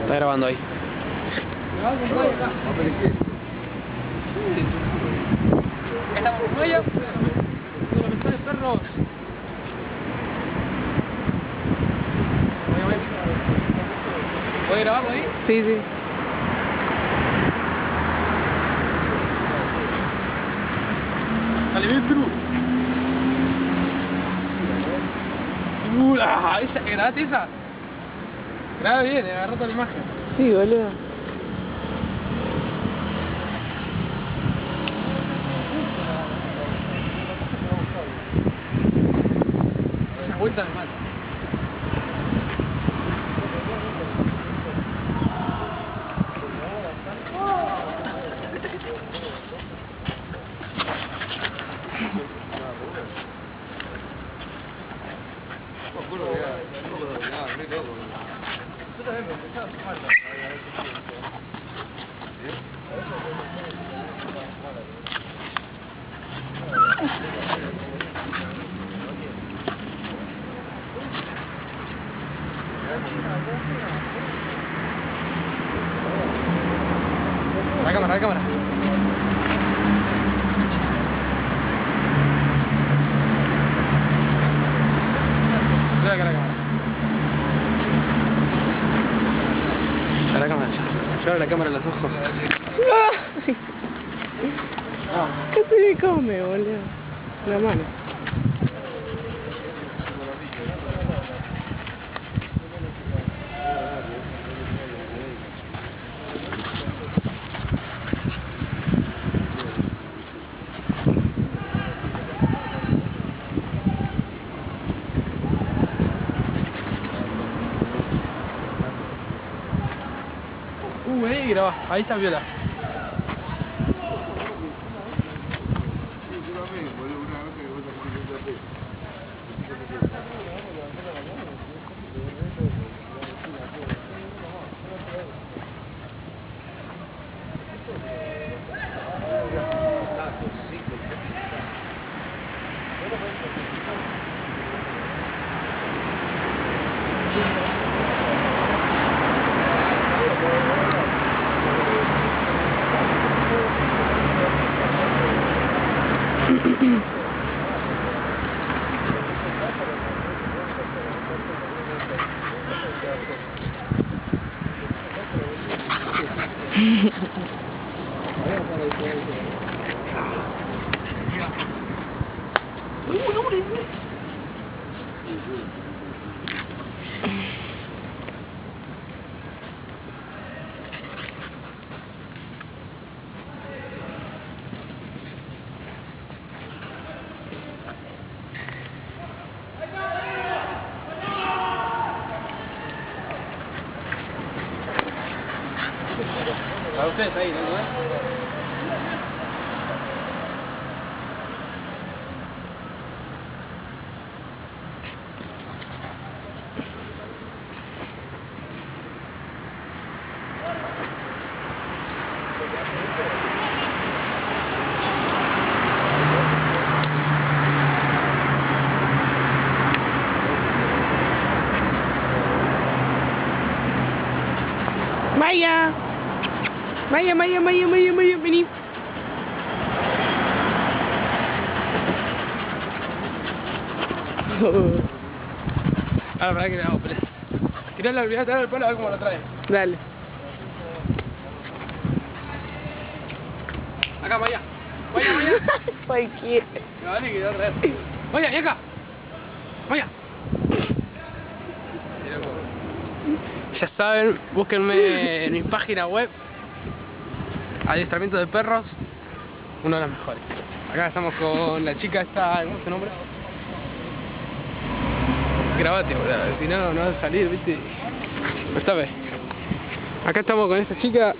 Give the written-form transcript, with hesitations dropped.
Está grabando ahí. Estamos con ella. Los mejores perros. ¿Puedes grabarlo ahí? Sí, sí. Dale, ven, Perú. Esa, grabate esa. Graba bien, agarró toda la imagen. Sí, boludo. Esa vuelta me mata. La cámara, la cámara. La cámara. La cámara. Lleva la cámara a los ojos. ¿Qué se le come, boludo? La mano. Ahí graba, ahí está Viola. Para ustedes ahí, ¿no? Maya. Maya, Maya, Maya, Maya, Maya, vení. Ahora, para que le hago pelea. Tirarla, olvidate, tirarle el palo a ver cómo lo trae. Dale. Acá, Maya. Maya, Maya. Cualquiera. Me vale que te va a traer. Maya, y acá. Maya. Ya saben, búsquenme en mi página web. Adiestramiento de perros. Uno de los mejores. Acá estamos con la chica esta, ¿cómo es su nombre? Grabate, boludo, si no, no vas a salir, viste. No sabes. Acá estamos con esta chica.